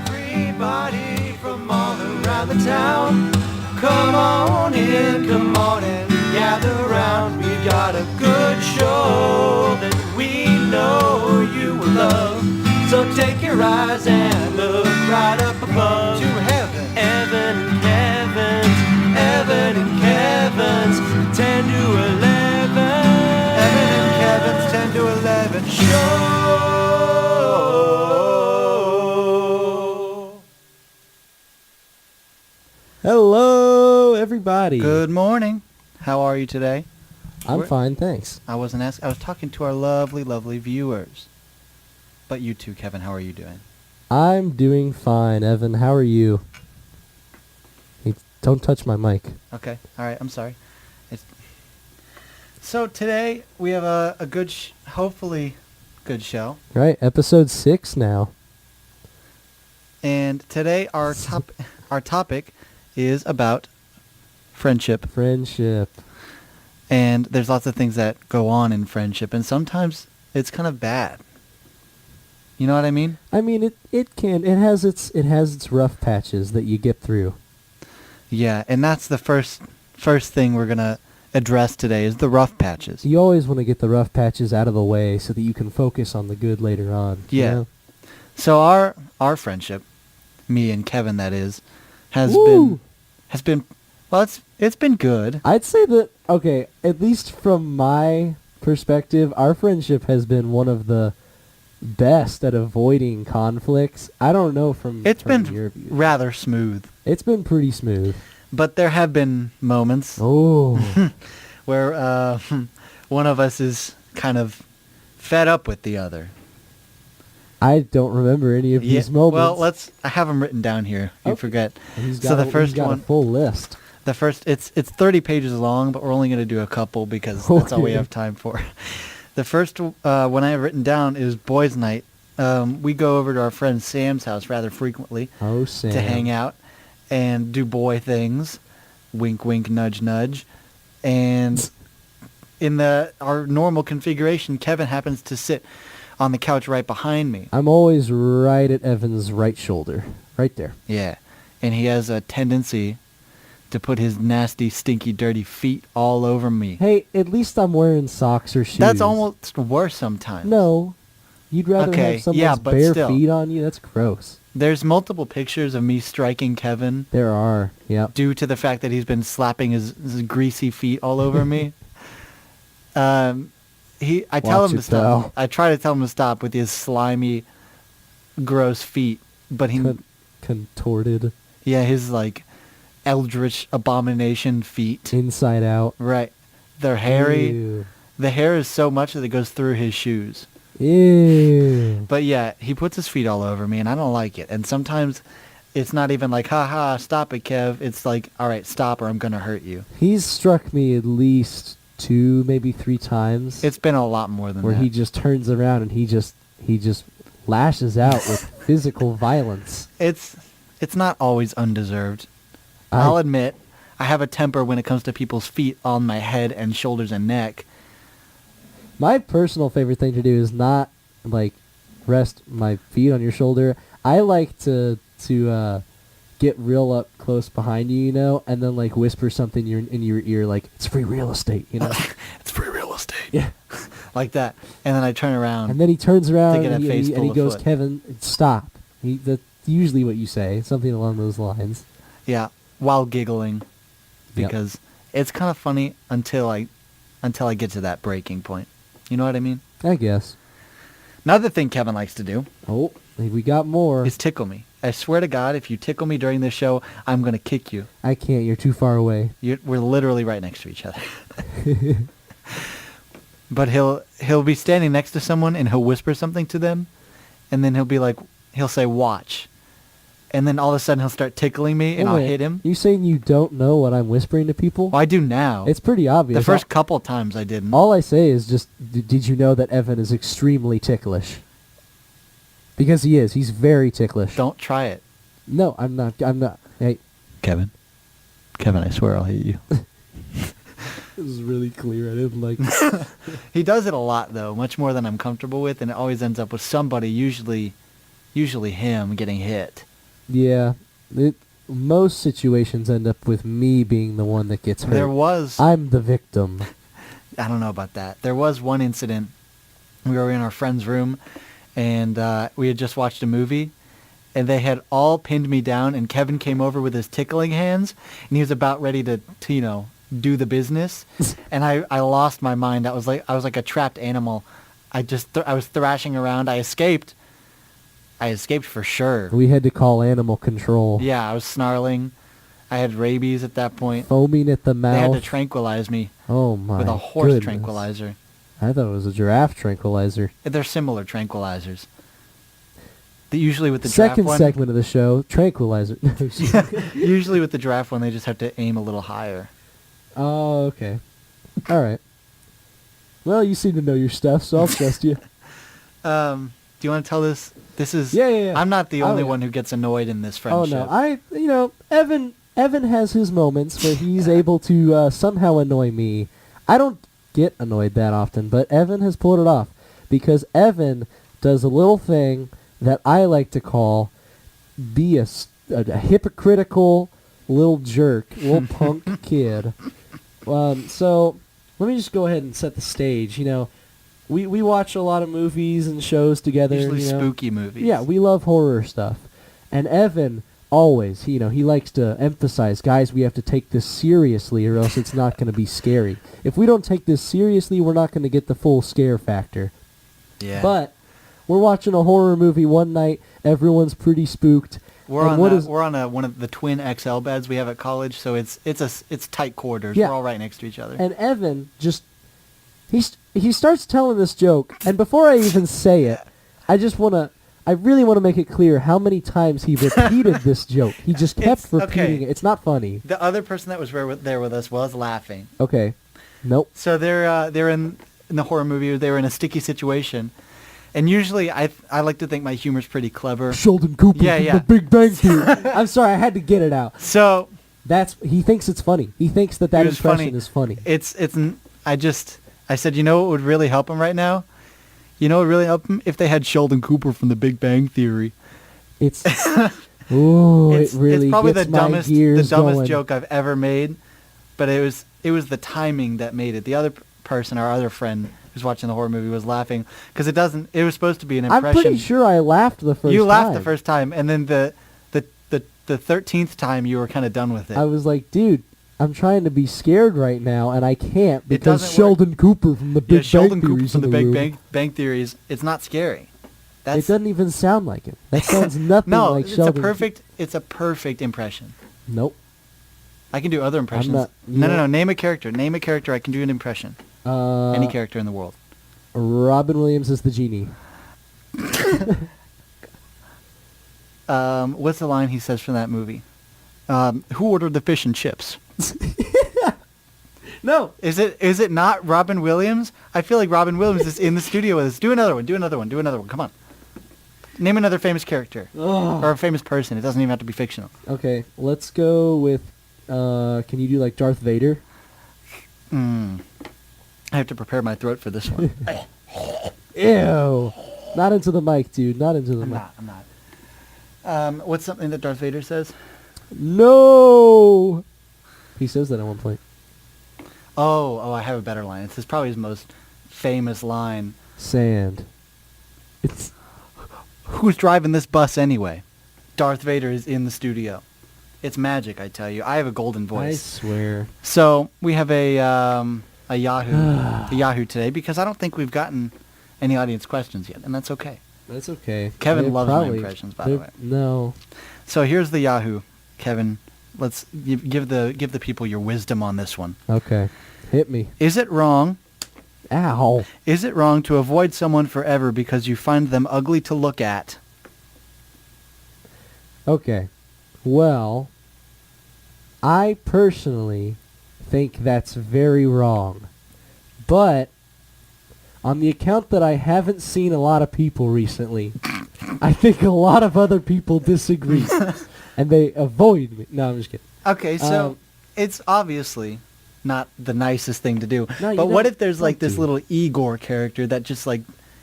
Everybody from all around the town, come on in, come on and gather round. We got a good show that we know you will love. So take your eyes and look right up above to heaven. Evan and Kevin's, Evan and Kevin's 10 to 11. Evan and Kevin's 10 to 11 show. Hello, everybody. Good morning. How are you today? I'm fine, thanks. I wasn't asking. I was talking to our lovely, lovely viewers. But you too, Kevin. How are you doing? I'm doing fine, Evan. How are you? Hey, don't touch my mic. Okay. All right. I'm sorry. So today we have a good, hopefully good show. Right, episode 6 now. And today our topic is about friendship. Friendship. And there's lots of things that go on in friendship, and sometimes it's kind of bad. You know what I mean? I mean, it has its rough patches that you get through. Yeah, and that's the first thing we're gonna address today is the rough patches. You always want to get the rough patches out of the way so that you can focus on the good later on. Yeah. You know? So our friendship, me and Kevin, that is, has been well, it's been good. I'd say that, okay, at least from my perspective, our friendship has been one of the best at avoiding conflicts. I don't know from It's been your view. rather smooth, It's been pretty smooth. but there have been moments Oh. where one of us is kind of fed up with the other. I don't remember any of these moments. Well, I have them written down here. You Okay. forget. He's got So the he's first got one, a full list. the first, it's 30 pages long, but we're only going to do a couple because that's all we Okay. have time for. The first one I have written down is boys' night. We go over to our friend Sam's house rather frequently Oh, Sam. to hang out and do boy things. Wink, wink, nudge, nudge. And in our normal configuration, Kevin happens to sit on the couch right behind me. I'm always right at Evan's right shoulder. Right there. Yeah. And he has a tendency to put his nasty, stinky, dirty feet all over me. Hey, at least I'm wearing socks or shoes. That's almost worse sometimes. No. You'd rather Okay, have someone's yeah, but bare still. feet on you? That's gross. There's multiple pictures of me striking Kevin There are. Yep. due to the fact that he's been slapping his greasy feet all over me. I tell Watch him to it, stop. pal. I try to tell him to stop with his slimy, gross feet, but he, Contorted. yeah, his like eldritch abomination feet. Inside out. Right. They're hairy. Ew. The hair is so much that it goes through his shoes. Ew. But yeah, he puts his feet all over me, and I don't like it. And sometimes it's not even like, ha ha, stop it, Kev. It's like, all right, stop or I'm going to hurt you. He's struck me at least 2, maybe 3 times. It's been a lot more than where that. he just turns around and he just lashes out with physical violence. It's not always undeserved. I'll admit, I have a temper when it comes to people's feet on my head and shoulders and neck. My personal favorite thing to do is not like rest my feet on your shoulder. I like to get real up close behind you, you know, and then like whisper something in your ear like it's free real estate, you know. It's free real estate. Yeah. Like that. And then I turn around. And then he turns around get a and face he full of goes, foot. "Kevin, stop." That's usually what you say, something along those lines. Yeah, while giggling. Yep. Because it's kind of funny until I get to that breaking point. You know what I mean? I guess. Another thing Kevin likes to do Oh, we got more. is tickle me. I swear to God, if you tickle me during this show, I'm going to kick you. I can't. You're too far away. We're literally right next to each other. But he'll be standing next to someone and he'll whisper something to them, and then he'll say, "Watch." And then all of a sudden he'll start tickling me and Oh, I'll wait. hit him. You saying you don't know what I'm whispering to people? Well, I do now. It's pretty obvious. The first couple times I didn't. All I say is just, did you know that Evan is extremely ticklish? Because he is. He's very ticklish. Don't try it. No, I'm not. Hey, Kevin, I swear I'll hit you. was really clear. I didn't like it. He does it a lot though, much more than I'm comfortable with, and it always ends up with somebody, usually him, getting hit. Yeah. Most situations end up with me being the one that gets hurt. There was, I'm the victim. I don't know about that. There was one incident. We were in our friend's room, and we had just watched a movie, and they had all pinned me down, and Kevin came over with his tickling hands, and he was about ready to do the business, and I lost my mind. I was like a trapped animal. I was thrashing around. I escaped for sure. We had to call animal control. Yeah, I was snarling. I had rabies at that point. Foaming at the mouth. They had to tranquilize me Oh my with a horse goodness. tranquilizer. I thought it was a giraffe tranquilizer. They're similar tranquilizers. Usually with the Second giraffe one, segment of the show, tranquilizer. usually with the giraffe one, they just have to aim a little higher. Oh, okay. All right. Well, you seem to know your stuff, so I'll trust you. Do you want to tell this? This is. Yeah. I'm not the Oh, only yeah. one who gets annoyed in this Oh friendship. no, Evan has his moments where he's able to somehow annoy me. I don't get annoyed that often, but Evan has pulled it off because Evan does a little thing that I like to call be a hypocritical little jerk, little punk kid. So let me just go ahead and set the stage. We watch a lot of movies and shows together. Usually spooky movies. Yeah, we love horror stuff. And Evan always, he likes to emphasize, guys, we have to take this seriously or else it's not going to be scary. If we don't take this seriously, we're not going to get the full scare factor. Yeah. But we're watching a horror movie one night, everyone's pretty spooked. We're and on one of the twin XL beds we have at college, so it's tight quarters. Yeah. We're all right next to each other. And Evan just he starts telling this joke, and before I even say it, I really want to make it clear how many times he repeated this joke. He just kept It's- repeating okay. it. It's not funny. The other person that was there with us was laughing. Okay. Nope. So they're in the horror movie. They were in a sticky situation, and usually I like to think my humor's pretty clever. Sheldon Cooper Yeah, from yeah. The Big Bang Theory. I'm sorry, I had to get it out. So He thinks it's funny. He thinks that it was impression is funny. I said, you know what would really help him right now? You know what would really help him? If they had Sheldon Cooper from The Big Bang Theory. It's ooh, It's it really probably gets the my dumbest gears going. joke I've ever made, but it was the timing that made it. The other person, our other friend who's watching the horror movie, was laughing because it was supposed to be an impression. I'm pretty sure I laughed the first time. You laughed the first time, and then the 13th time you were kind of done with it. I was like, dude, I'm trying to be scared right now, and I can't because doesn't work. Sheldon Cooper from The Big Sheldon Bang Cooper Theory's from in The the Big room. Bang Theories. It's not scary. It doesn't even sound like him. That sounds nothing no. like It's Sheldon. It's a perfect impression. Nope. I can do other impressions. not- No. Name a character. Name a character. I can do an impression. Any character in the world. Robin Williams is the genie. What's the line he says from that movie? Who ordered the fish and chips? No. Is it not Robin Williams? I feel like Robin Williams is in the studio with us. Do another one. Come on. Name another famous character Ugh. or a famous person. It doesn't even have to be fictional. Okay, let's go with. Can you do like Darth Vader? I have to prepare my throat for this one. Ew. Not into the mic, dude. Not into the mic. I'm not. What's something that Darth Vader says? No. He says that at one point. Oh, I have a better line. It's probably his most famous line. Sand. It's. Who's driving this bus anyway? Darth Vader is in the studio. It's magic, I tell you. I have a golden I voice. swear. So we have a Yahoo today because I don't think we've gotten any audience questions yet, and that's okay. That's okay. Kevin They're loves my probably- impressions, by the way. No. So here's the Yahoo, Kevin. Let's give the people your wisdom on this one. Okay. Hit me. Is it wrong? Ow. Is it wrong to avoid someone forever because you find them ugly to look at? Okay. Well, I personally think that's very wrong. But on the account that I haven't seen a lot of people recently, I think a lot of other people disagree. And they avoid me. No, I'm just kidding. Okay, so Um, it's obviously not the nicest thing to do. No, you but what don't if there's like want this to. little Igor character that just like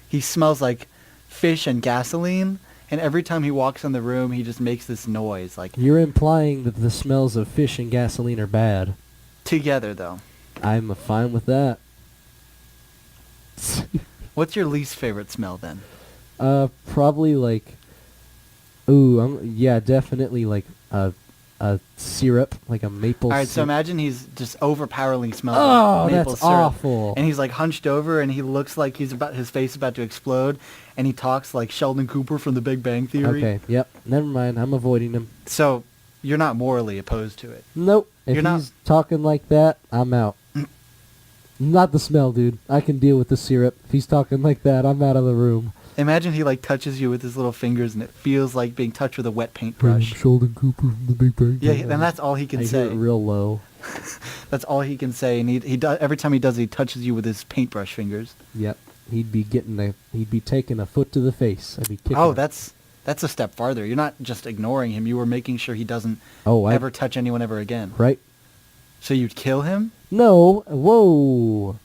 he smells like fish and gasoline, and every time he walks in the room, he just makes this noise like You're implying that the smells of fish and gasoline are bad. together though. I'm fine with that. What's your least favorite smell then? Probably like, ooh, yeah, definitely like a syrup, like a maple. All right, so syrup. imagine he's just overpoweringly smells Oh, like maple that's syrup. awful. And he's like hunched over, and he looks like his face is about to explode, and he talks like Sheldon Cooper from The Big Bang Theory. Okay, yep. Never mind. I'm avoiding him. So you're not morally opposed to it. Nope. If You're not- he's talking like that, I'm out. Not the smell, dude. I can deal with the syrup. If he's talking like that, I'm out of the room. Imagine he like touches you with his little fingers, and it feels like being touched with a wet paintbrush. Sheldon Cooper from The Big Bang. Yeah, and that's all he can I say. hear it real low. That's all he can say, and he does every time he does it, he touches you with his paintbrush fingers. Yep. He'd be taking a foot to the face. I'd be kicking Oh, him. that's a step farther. You're not just ignoring him; you were making sure he doesn't I ever touch anyone ever again. right. So you'd kill him? No. Whoa.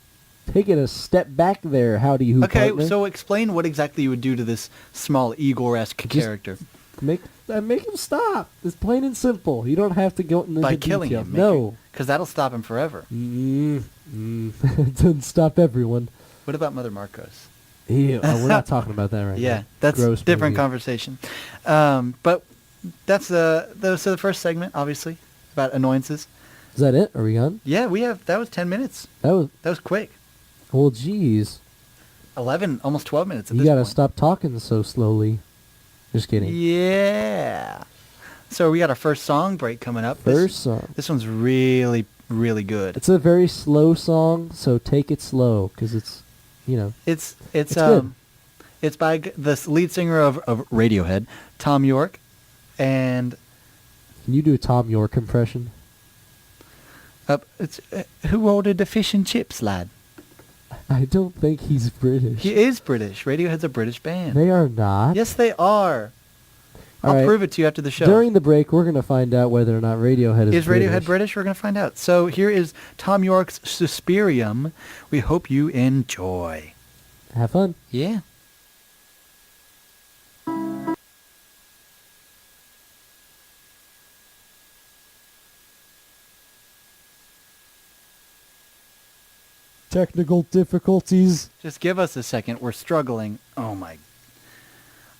Taking a step back there. How do you? Okay, partner? so explain what exactly you would do to this small Igor-esque Just- character. make him stop. It's plain and simple. You don't have to go into By the killing details. him. No. Because that'll stop him forever. It doesn't stop everyone. What about Mother Marcos? We're not talking about that right now. Yeah, that's Gross different movie. conversation. But that's so the first segment, obviously, about annoyances. Is that it? Are we done? Yeah, that was 10 minutes. That was quick. well. Geez, 11, almost 12 minutes at you this gotta point. stop talking so slowly. Just kidding. Yeah. So we got our first song break coming up. First song. This one's really, really good. It's a very slow song, so take it slow, because it's, It's It's good. It's by the lead singer of Radiohead, Tom York, and Can you do a Tom York impression? it's who ordered the fish and chips, lad? I don't think he's British. He is British. Radiohead's a British band. They are not. Yes, they are. All I'll right. prove it to you after the show. During the break, we're gonna find out whether or not Radiohead is Is Radiohead British? We're going to find out. So here is Tom York's Suspirium. We hope you enjoy. Have fun. Yeah. Technical difficulties. Just give us a second. We're struggling. Oh, my.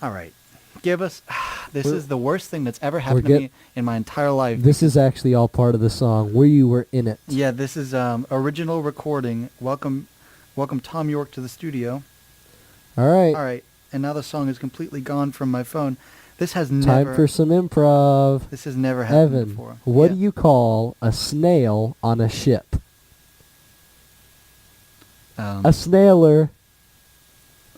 All right. Give us. This We're- is the worst thing that's ever happened to get- me in my entire life. This is actually all part of the song where you were in it. Yeah, this is original recording. Welcome Tom York to the studio. All right. All right. And now the song is completely gone from my phone. This has Time never. for some improv. This has never happened Evan, before. what Yeah. do you call a snail on a ship? A snailer.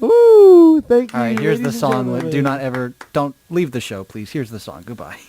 Ooh, thank you. All right, here's the ladies and song. gentlemen. Do not ever, don't leave the show, please. Here's the song. Goodbye.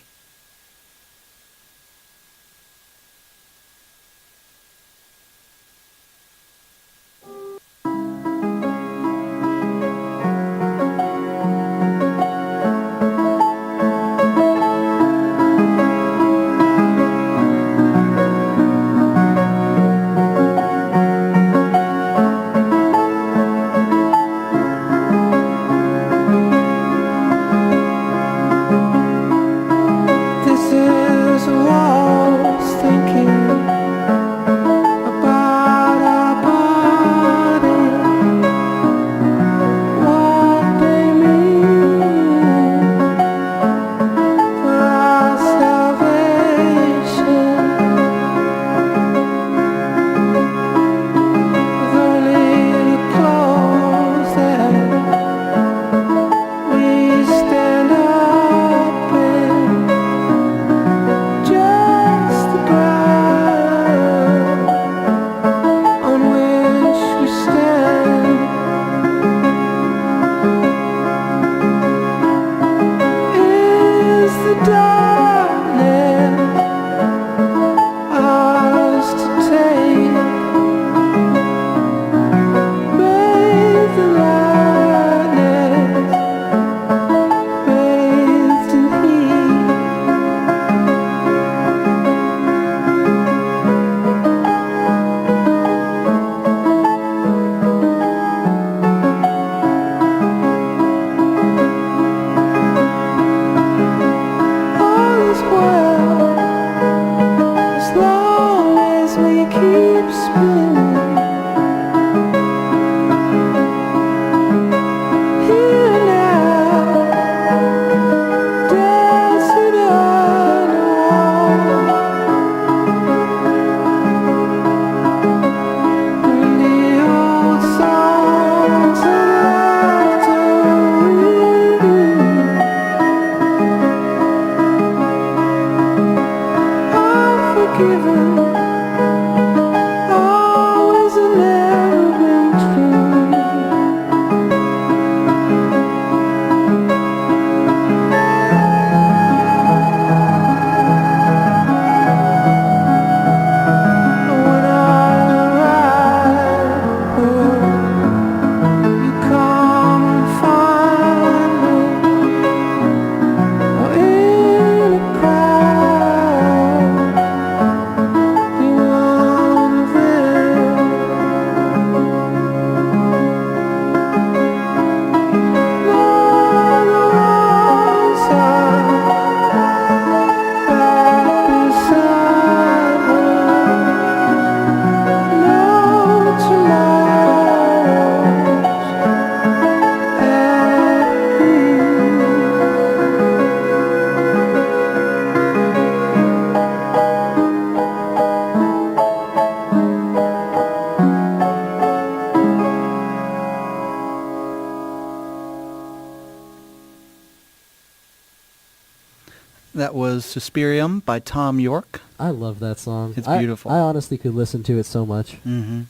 was Suspirium by Tom York. I love that song. It's beautiful. I honestly could listen to it so much. Mm-hmm.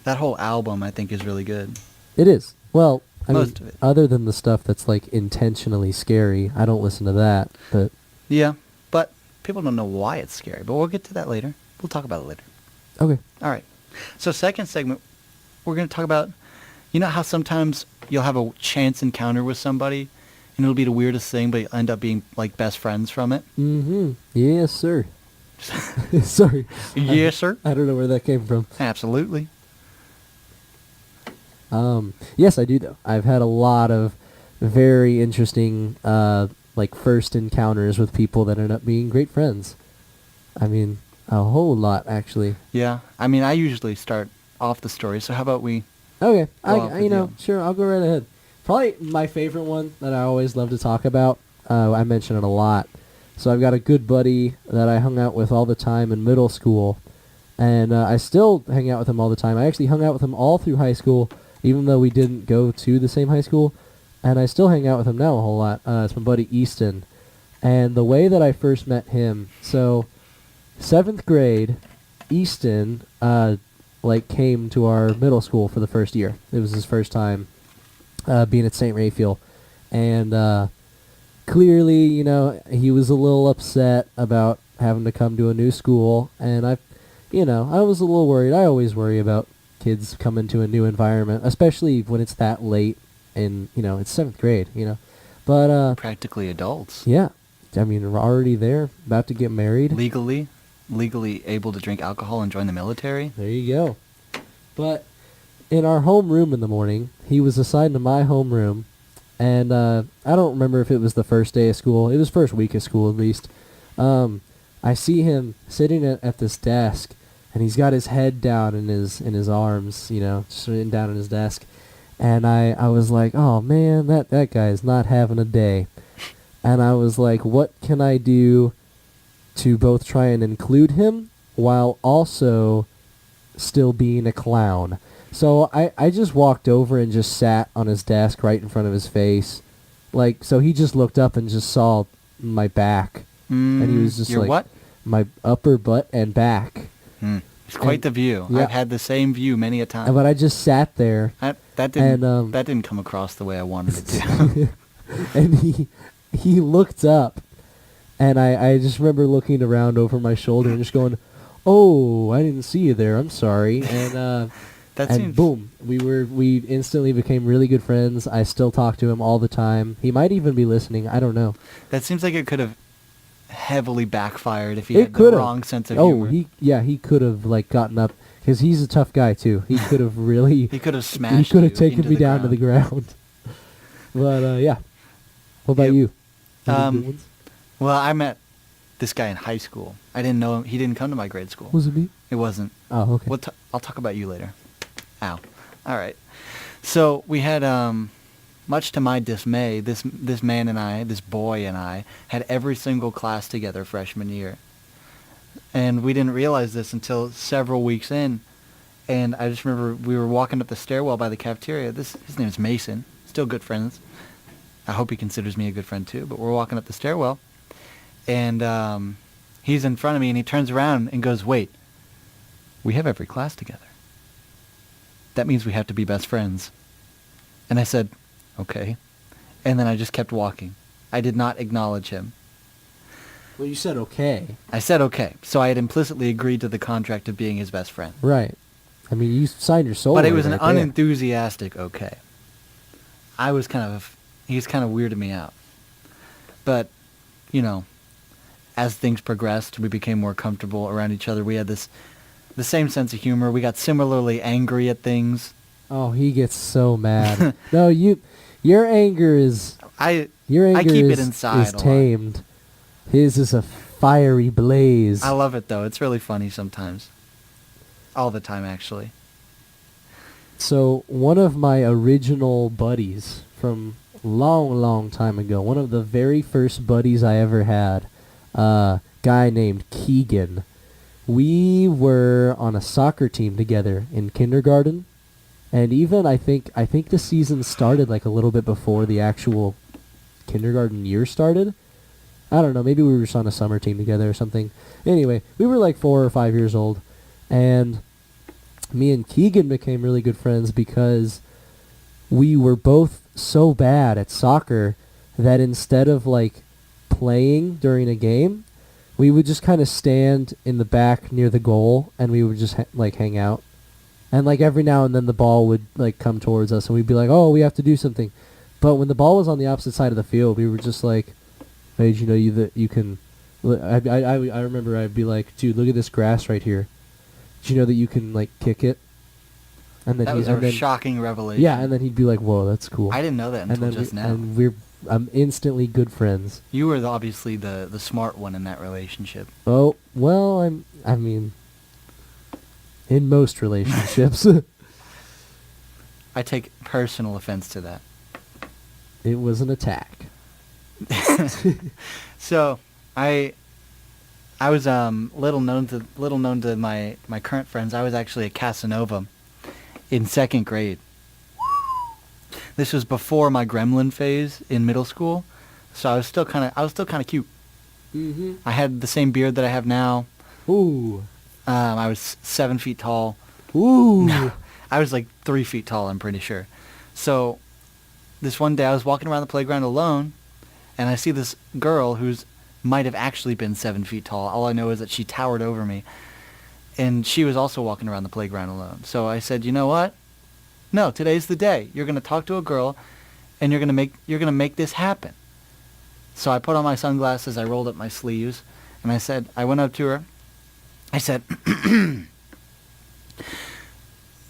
That whole album, I think, is really good. It is. Well, I mean, Most of it. other than the stuff that's like intentionally scary, I don't listen to that. But Yeah, but people don't know why it's scary. But we'll get to that later. We'll talk about it later. okay. All right. So second segment, we're going to talk about, you know how sometimes you'll have a chance encounter with somebody, and it'll be the weirdest thing, but you'll end up being like best friends from it? Mm-hmm. Yes, sir. Sorry. Yes, sir. I don't know where that came from. Absolutely. Yes, I do though. I've had a lot of very interesting, like first encounters with people that end up being great friends. I mean, a whole lot actually. Yeah. I mean, I usually start off the story, so how about we... Okay, Go off with you. sure, I'll go right ahead. Probably my favorite one that I always love to talk about. I mention it a lot. So I've got a good buddy that I hung out with all the time in middle school, and I still hang out with him all the time. I actually hung out with him all through high school, even though we didn't go to the same high school, and I still hang out with him now a whole lot. It's my buddy Easton, and the way that I first met him, so 7th grade, Easton came to our middle school for the first year. It was his first time being at St. Raphael, and clearly, he was a little upset about having to come to a new school, and I was a little worried. I always worry about kids coming to a new environment, especially when it's that late, and it's 7th grade, But Practically adults. yeah, I mean, we're already there, about to get married. Legally able to drink alcohol and join the military. There you go. But in our homeroom in the morning, he was assigned to my homeroom, and I don't remember if it was the first day of school. It was first week of school, at least. I see him sitting at this desk, and he's got his head down in his arms, sitting down at his desk. And I was like, oh man, that guy is not having a day. And I was like, what can I do to both try and include him while also still being a clown? So I just walked over and just sat on his desk right in front of his face. So he just looked up and just saw my back. And he was just Your like, what? my upper butt and back. It's quite And- the view. yeah. I've had the same view many a time. But I just sat there. That didn't and, that didn't come across the way I wanted it to. And he looked up, and I just remember looking around over my shoulder and just going, oh, I didn't see you there, I'm sorry. And That and seems boom, we instantly became really good friends. I still talk to him all the time. He might even be listening, I don't know. That seems like it could have heavily backfired if he It had the could've. wrong sense of Oh, humor. he could have gotten up, because he's a tough guy too. He could have really He could have he smashed could have you taken into me the down to the ground. But yeah. What about Yep. you? Any Um, good ones? Well, I met this guy in high school. I didn't know him. He didn't come to my grade school. Was it me? It wasn't. Oh, okay. I'll talk about you later. Ow. All right. So we had, much to my dismay, this boy and I, had every single class together freshman year. And we didn't realize this until several weeks in. And I just remember we were walking up the stairwell by the cafeteria. His name is Mason. Still good friends. I hope he considers me a good friend too. But we're walking up the stairwell. And he's in front of me, and he turns around and goes, wait, we have every class together. That means we have to be best friends. And I said, okay. And then I just kept walking. I did not acknowledge him. Well, you said okay. I said okay. So I had implicitly agreed to the contract of being his best friend. Right. I mean, you signed your soul But it away was an right there. unenthusiastic okay. He was kind of weirded me out. But, as things progressed, we became more comfortable around each other. We had the same sense of humor. We got similarly angry at things. Oh, he gets so mad. No, your anger is I is, keep it inside is a lot. tamed. His is a fiery blaze. I love it, though. It's really funny sometimes. All the time, actually. So one of my original buddies from long time ago, one of the very first buddies I ever had, a guy named Keegan. We were on a soccer team together in kindergarten, and even I think the season started like a little bit before the actual kindergarten year started. I don't know, maybe we were just on a summer team together or something. Anyway, we were like 4 or 5 years old, and me and Keegan became really good friends because we were both so bad at soccer that instead of like playing during a game, we would just kind of stand in the back near the goal and we would just like hang out. And like every now and then the ball would like come towards us and we'd be like, "Oh, we have to do something." But when the ball was on the opposite side of the field, we were just like, "Hey, did you know that you can?" I remember I'd be like, "Dude, look at this grass right here. Did you know that you can like kick it?" And then That was a shocking revelation. Yeah, and then he'd be like, "Whoa, that's cool." I didn't know that until just now. And I'm instantly good friends. You were obviously the smart one in that relationship. Oh, well, I mean, in most relationships, I take personal offense to that. it was an attack. So, I was little known to my current friends. I was actually a Casanova in 2nd grade. This was before my gremlin phase in middle school, so I was still kind of cute. Mm-hmm. I had the same beard that I have now. Ooh. I was 7 feet tall. Ooh. I was like 3 feet tall, I'm pretty sure. So this one day I was walking around the playground alone, and I see this girl who's might have actually been 7 feet tall. All I know is that she towered over me. And she was also walking around the playground alone. So I said, "You know what? No, today's the day. You're going to talk to a girl, and you're going to make this happen." So I put on my sunglasses, I rolled up my sleeves, and I went up to her. I said,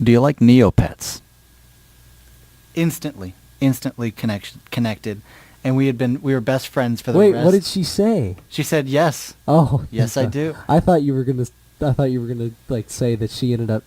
"Do you like Neopets?" Instantly connected, and we were best friends for the rest. Wait, what did she say? She said, "Yes." Oh, Yes, I do. I thought you were gonna like say that she ended up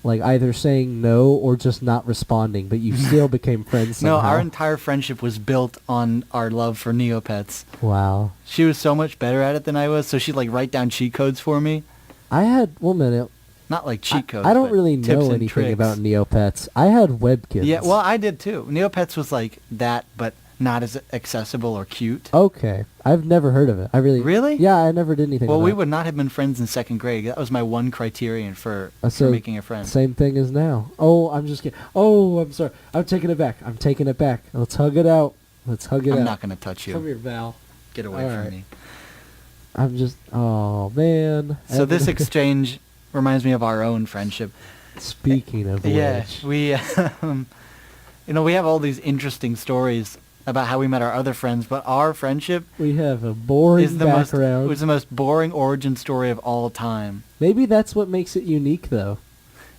like either saying no or just not responding, but you still became friends somehow. No, our entire friendship was built on our love for Neopets. Wow. She was so much better at it than I was, so she'd like write down cheat codes for me. I had 1 minute. Not like cheat codes. I don't but really tips know and anything tricks. about Neopets. I had Webkins. Yeah, well, I did too. Neopets was like that, but not as accessible or cute. Okay. I've never heard of it. Really? Yeah, I never did anything Well, with we that. would not have been friends in 2nd grade. That was my one criterion for So making a friend. Same thing as now. Oh, I'm just kidding. Oh, I'm sorry. I'm taking it back. Let's hug it out. I'm not going to touch Come you. here, Val. Get away All from right. me. I'm just... Oh, man. So this exchange reminds me of our own friendship. Speaking of Yeah, which... we, we have all these interesting stories about how we met our other friends, but our friendship We have a boring is background. was the most boring origin story of all time. Maybe that's what makes it unique, though,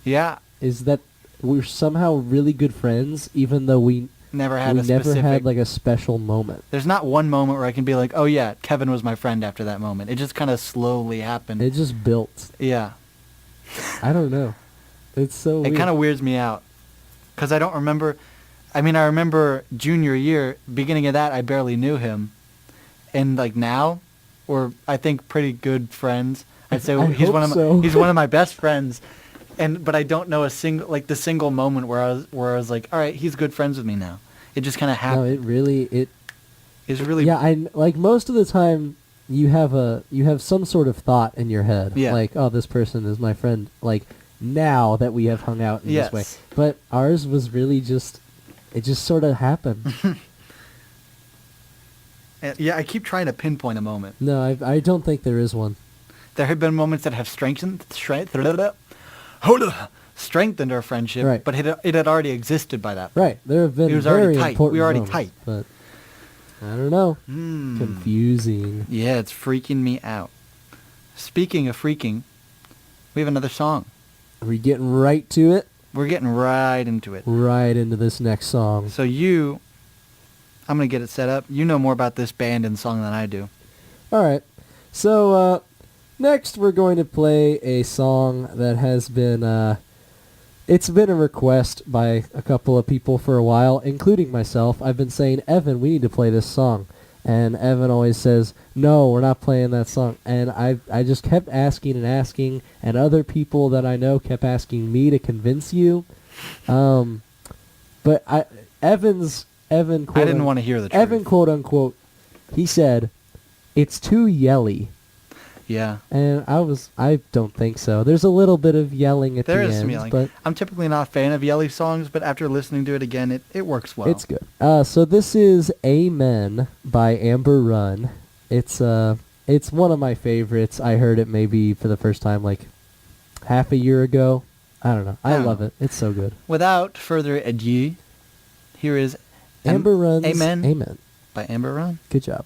Yeah, is that we're somehow really good friends, even though we never had never had like a special moment. There's not one moment where I can be like, "Oh yeah, Kevin was my friend after that moment." It just kind of slowly happened. It just built. Yeah. I don't know. It's so It weird. kind of weirds me out because I don't remember. I mean, I remember junior year, beginning of that, I barely knew him, and like now, we're I think pretty good friends. I'd say I he's hope one of my, so. he's one of my best friends, but I don't know the single moment where I was like, all right, he's good friends with me now. It just kind of No, happened. it really It's really Yeah, I like most of the time you have some sort of thought in your head. Yeah. Like, oh, this person is my friend. Like now that we have hung out in this way. Yes. But ours was really just it just sort of happened. Yeah, I keep trying to pinpoint a moment. No, I don't think there is one. There have been moments that have strengthened our friendship, Right. but it had already existed by that point. Right. There have been It was already very tight. important We were already moments, tight. But I don't know. Hmm. Confusing. Yeah, it's freaking me out. Speaking of freaking, we have another song. Are we getting right to it? We're getting right into it. Right into this next song. So I'm going to get it set up. You know more about this band and song than I do. All right. So next we're going to play a song that has been it's been a request by a couple of people for a while, including myself. I've been saying, "Evan, we need to play this song." And Evan always says, "No, we're not playing that song." And I just kept asking and asking, and other people that I know kept asking me to convince you. But Evan I didn't want to hear the truth. Evan, quote unquote, he said, it's too yelly. Yeah. And I don't think so. There's a little bit of yelling at There the is end, some yelling. but I'm typically not a fan of yelly songs, but after listening to it again, it works well. it's good. So this is Amen by Amber Run. It's one of my favorites. I heard it maybe for the first time like half a year ago. I don't know. I Oh. love it. It's so good. Without further ado, here is Amber Run's Amen. Amen. by Amber Run. Good job.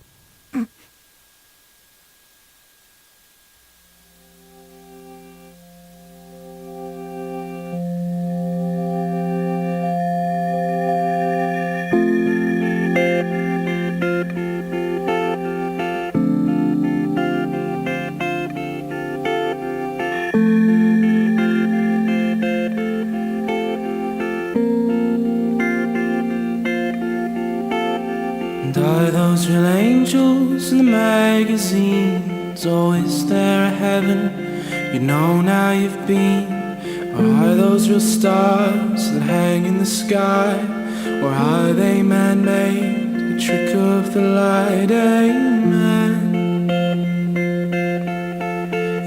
And are those real angels in the magazines? Or is there a heaven you know now you've been? Or are those real stars that hang in the sky? Or are they man-made, a trick of the light? Amen.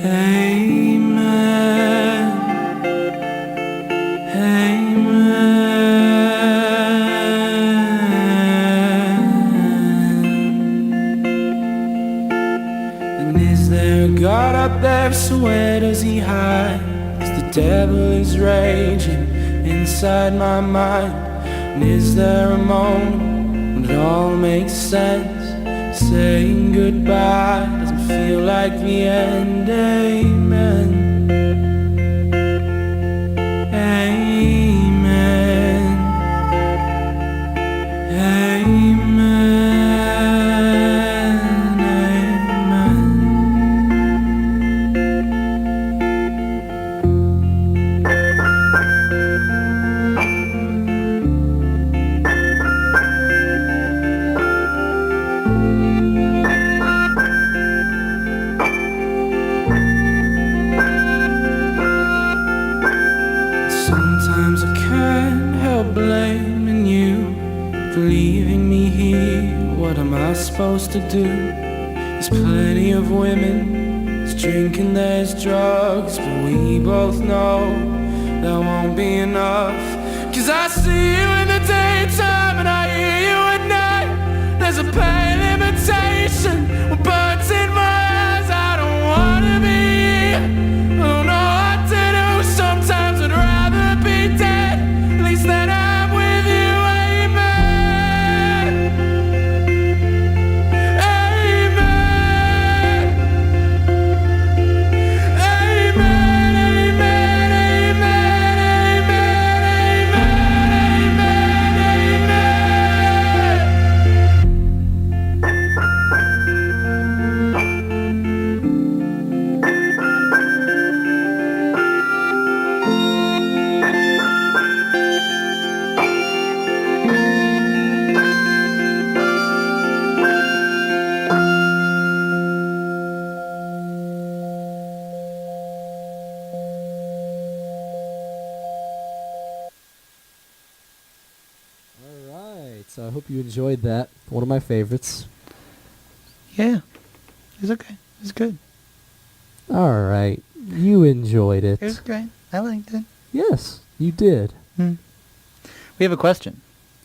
Amen. Amen. And is there a God up there? So where does he hide? 'Cause the devil is raging inside my mind. And is there a moment when it all makes sense? Saying goodbye doesn't feel like the end. Amen. Amen. Amen. Amen. Sometimes I can't help blaming you for leaving me here. What am I supposed to do? There's plenty of women, there's drinking, there's drugs, but we both know that won't be enough. 'Cause I see you in the daytime and I hear you at night. There's a pain limitation with birds in my eyes. I don't wanna be here, I don't know what to do. Sometimes I'd rather be dead, at least then I'm with you. Amen. Amen. Amen. Amen. Amen. Amen. All right. So I hope you enjoyed that. One of my favorites. Yeah. It's okay. It's good. All right. You enjoyed it. It was great. I liked it. Yes, you did. We have a question.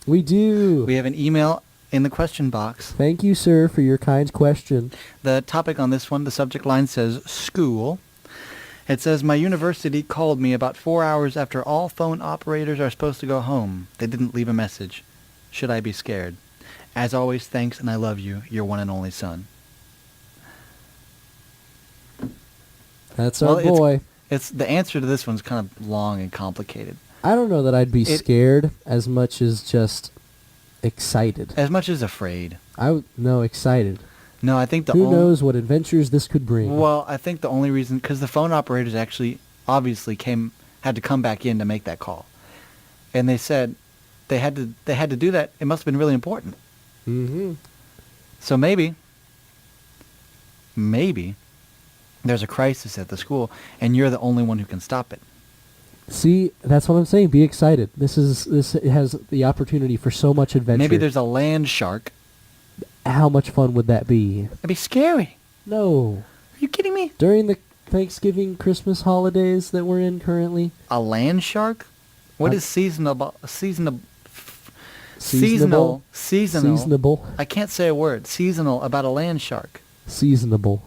We do. We have an email in the question box. Thank you, sir, for your kind question. The topic on this one, the subject line says school. It says, my university called me about 4 hours after all phone operators are supposed to go home. They didn't leave a message. Should I be scared? As always, thanks and I love you, your one and only son. That's Well, our boy. It's the answer to this one's kind of long and complicated. I don't know that I'd be It- scared as much as just excited. As much as afraid. No, excited. No, I think the Who only... knows what adventures this could bring? Well, I think the only reason... Because the phone operators actually obviously had to come back in to make that call. And they said they had to do that. It must have been really important. Mm-hmm. So maybe there's a crisis at the school and you're the only one who can stop it. See, that's what I'm saying. Be excited. This has the opportunity for so much adventure. Maybe there's a land shark How much fun would that be? It'd be scary. No. Are you kidding me? During the Thanksgiving, Christmas holidays that we're in currently. A land shark? What is seasonable? Seasonable. Seasonal. Seasonable. I can't say a word. Seasonal about a land shark. Seasonable.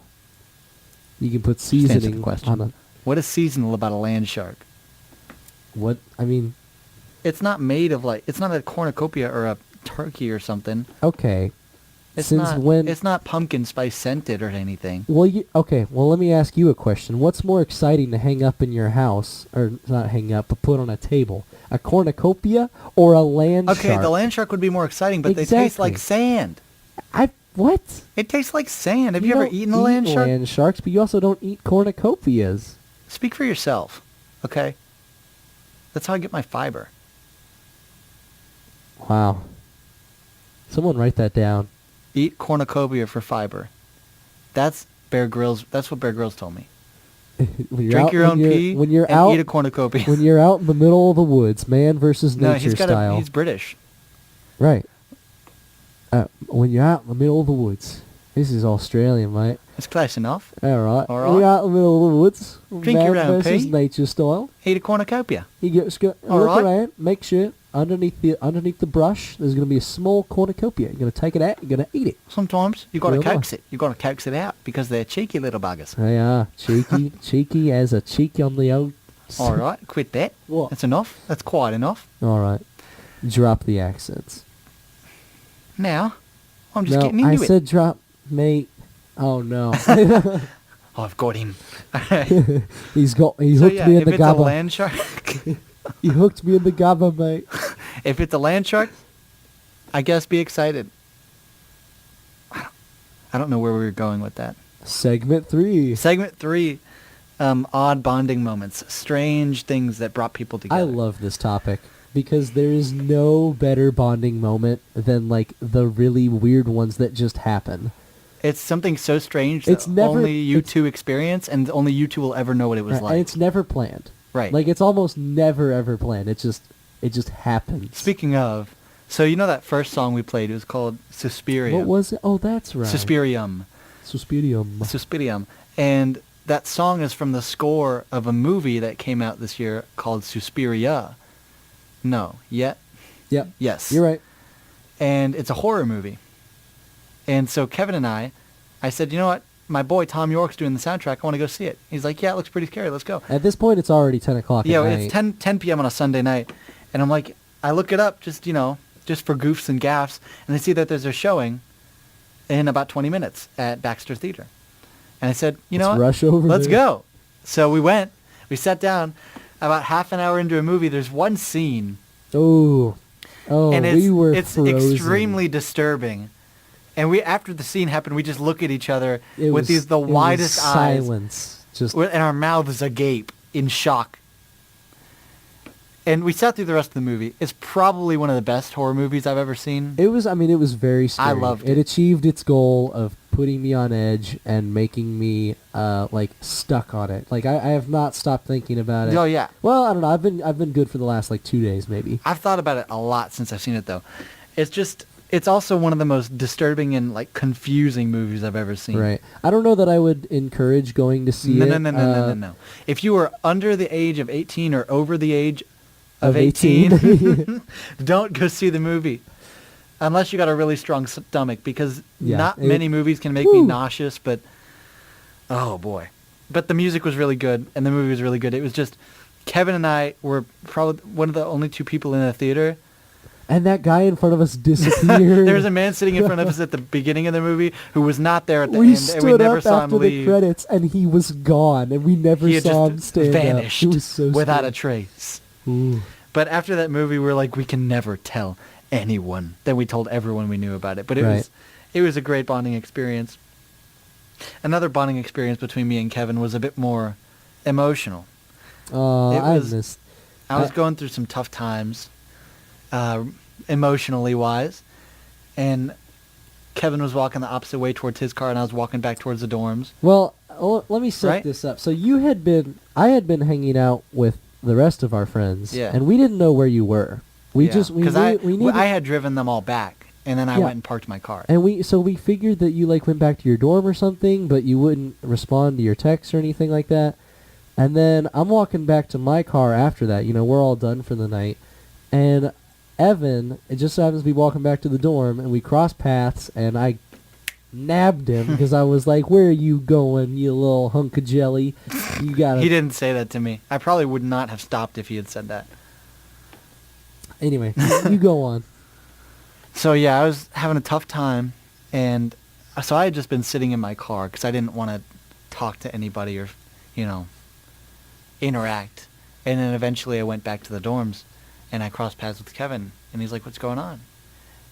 You can put Just answer the seasoning question. on a... What is seasonal about a land shark? What? I mean, It's not made of like, it's not a cornucopia or a turkey or something. okay. It's Since not, when... it's not pumpkin spice scented or anything. Well, okay. Well, let me ask you a question. What's more exciting to hang up in your house, or not hang up, but put on a table? A cornucopia or a land Okay, shark? the land shark would be more exciting, but they taste like Exactly. sand. What? It tastes like sand. Have you ever don't eaten a land eat shark? land sharks, but you also don't eat cornucopias. Speak for yourself, okay? That's how I get my fiber. Wow. Someone write that down. Eat cornucopia for fiber. That's Bear Grylls. That's what Bear Grylls told me. When you're Drink out- your when own you're- pee when you're and out, eat a cornucopia. when you're out in the middle of the woods, man versus No, nature style. he's British. Right. When you're out in the middle of the woods. This is Australian, mate. It's close enough. All right. All When you're right. out in the middle of the woods, Drink man your own versus pee. nature style. Eat a cornucopia. You just go All look right. around, make sure underneath the brush there's going to be a small cornucopia. You're going to take it out, you're going to eat it. Sometimes you got to Real coax life. it. You got to coax it out because they're cheeky little buggers. They are cheeky, cheeky as a cheek on the old. All right, quit that. What? That's enough. That's quite enough. All right, drop the accents. Now, I'm just No, getting into I it. said drop, mate. Oh no, I've got him. he So hooked yeah, me in if the it's a gabba. land shark, He hooked me in the gabba, mate. if it's a land shark, I guess be excited. I don't know where we were going with that. Segment 3. Segment 3, odd bonding moments, strange things that brought people together. I love this topic because there is no better bonding moment than like the really weird ones that just happen. It's something so strange that It's never- only you it's- two experience, and only you two will ever know what it was Right, like. and it's never planned. Right. Like it's almost never ever planned. It just happens. Speaking of, so you know that first song we played? It was called Suspiria. What was it? Oh, that's right. Suspirium. Suspirium. Suspirium. And that song is from the score of a movie that came out this year called Suspiria. No, yet? Yep. Yes. You're right. And it's a horror movie. And so Kevin and I said, you know what? My boy Tom York's doing the soundtrack. I want to go see it. He's like, yeah, it looks pretty scary. Let's go. At this point, it's already 10 o'clock Yeah, at night. it's 10 p.m. on a Sunday night. And I'm like, I look it up just for goofs and gaffs. And I see that there's a showing in about 20 minutes at Baxter Theater. And I said, you know Let's what? rush over Let's there. go. So we went. We sat down. About half an hour into a movie, there's one scene. Oh, and we were it's frozen. extremely disturbing. And we, after the scene happened, we just look at each other It with was- the it was widest eyes. silence. Just And our mouths agape in shock. And we sat through the rest of the movie. It's probably one of the best horror movies I've ever seen. it was. I mean, it was very scary. loved It it. achieved its goal of putting me on edge and making me like stuck on it. Like I have not stopped thinking about it. Oh, yeah. Well, I don't know. I've been good for the last like 2 days maybe. I've thought about it a lot since I've seen it, though. It's also one of the most disturbing and like confusing movies I've ever seen. Right. I don't know that I would encourage going to see No, it. no. If you are under the age of 18 or over the age Of of 18, don't go see the movie. Unless you got a really strong stomach, because Yeah, not it- many movies can make me Woo. nauseous, but oh boy. But the music was really good, and the movie was really good. It was just, Kevin and I were probably one of the only two people in the theater. And that guy in front of us disappeared. There was a man sitting in front of us at the beginning of the movie who was not there at the we end, stood and we never up saw after him the leave. credits, and he was gone, and we never He had saw him just stand vanished up. It was so without a scary. trace. Ooh. But after that movie, we were like, we can never tell anyone. Then we told everyone we knew about it. But Right. it was a great bonding experience. Another bonding experience between me and Kevin was a bit more emotional. Oh, It I was- missed. I was going through some tough times, emotionally wise, and Kevin was walking the opposite way towards his car, and I was walking back towards the dorms. Well, let me set Right? this up. So I had been hanging out with the rest of our friends, Yeah. and we didn't know where you were. We just we because knew, we knew I had driven them all back, and then I Yeah. went and parked my car. And we figured that you like went back to your dorm or something, but you wouldn't respond to your texts or anything like that. And then I'm walking back to my car after that. You know, we're all done for the night. And Evan, it just so happens to be walking back to the dorm, and we cross paths, and I nabbed him because I was like, "Where are you going, you little hunk of jelly? You gotta." He didn't say that to me. I probably would not have stopped if he had said that. Anyway, you go on. So yeah, I was having a tough time, and so I had just been sitting in my car because I didn't want to talk to anybody or, you know, interact. And then eventually I went back to the dorms, and I crossed paths with Kevin, and he's like, "What's going on?"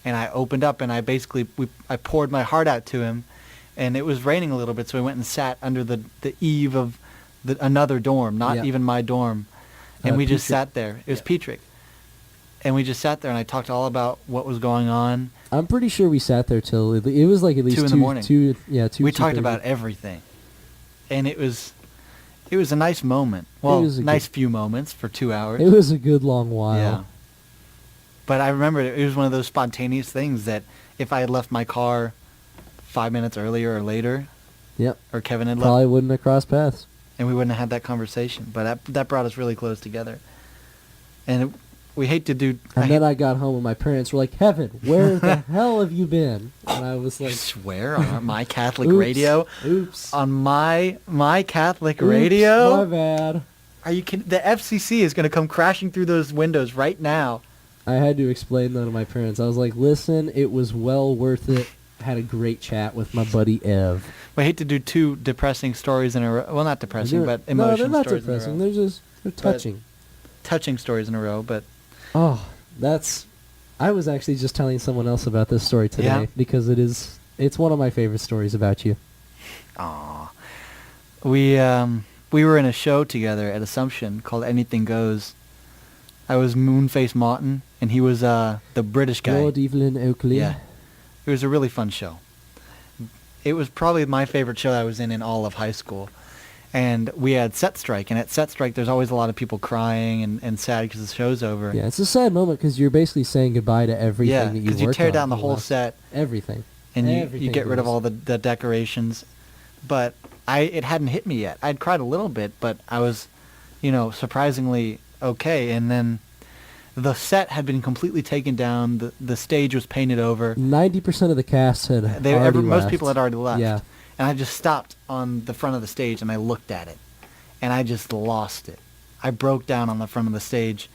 And I opened up, and I poured my heart out to him, and it was raining a little bit, so we went and sat under the eave of another dorm, not Yeah. even my dorm, and we just Petrick. sat there. It was Yeah. Petrick. And we just sat there, and I talked all about what was going on. I'm pretty sure we sat there till it was like at least 2 in the morning. Two, yeah, two. We talked 2:30. about everything, and it was a nice moment. Well, was a nice good- few moments for 2 hours. It was a good long while. Yeah. But I remember it was one of those spontaneous things that if I had left my car 5 minutes earlier or later, Yep. or Kevin had Probably left, wouldn't have crossed paths. and we wouldn't have had that conversation. But that brought us really close together. And we hate to do. And then I got home and my parents were like, "Heaven, where the hell have you been?" And I was I like, swear on my Catholic "Oops, radio, Oops. on my Catholic Oops, radio. My bad. Are you kidding? The FCC is going to come crashing through those windows right now. I had to explain that to my parents. I was like, "Listen, it was well worth it. Had a great chat with my buddy Ev." We hate to do two depressing stories in a row. Well, not depressing, They're- but emotional No, they're not stories depressing. in a row. They're touching. Touching stories in a row, but Oh, I was actually just telling someone else about this story today Yeah? because it's one of my favorite stories about you. aw. We were in a show together at Assumption called Anything Goes. I was Moonface Martin, and he was the British guy. Lord Evelyn Oakley. Yeah. It was a really fun show. It was probably my favorite show I was in all of high school. And we had set strike, and at set strike there's always a lot of people crying and sad because the show's over. Yeah, it's a sad moment because you're basically saying goodbye to everything Yeah, that you because worked you tear on down the for whole last- set, Everything. and you Everything get rid of goes. all the decorations. But it hadn't hit me yet. I'd cried a little bit, but I was, surprisingly okay. And then the set had been completely taken down. The stage was painted over. 90% of the cast had already Most left. people had already left. Yeah. And I just stopped on the front of the stage and I looked at it, and I just lost it. I broke down on the front of the stage,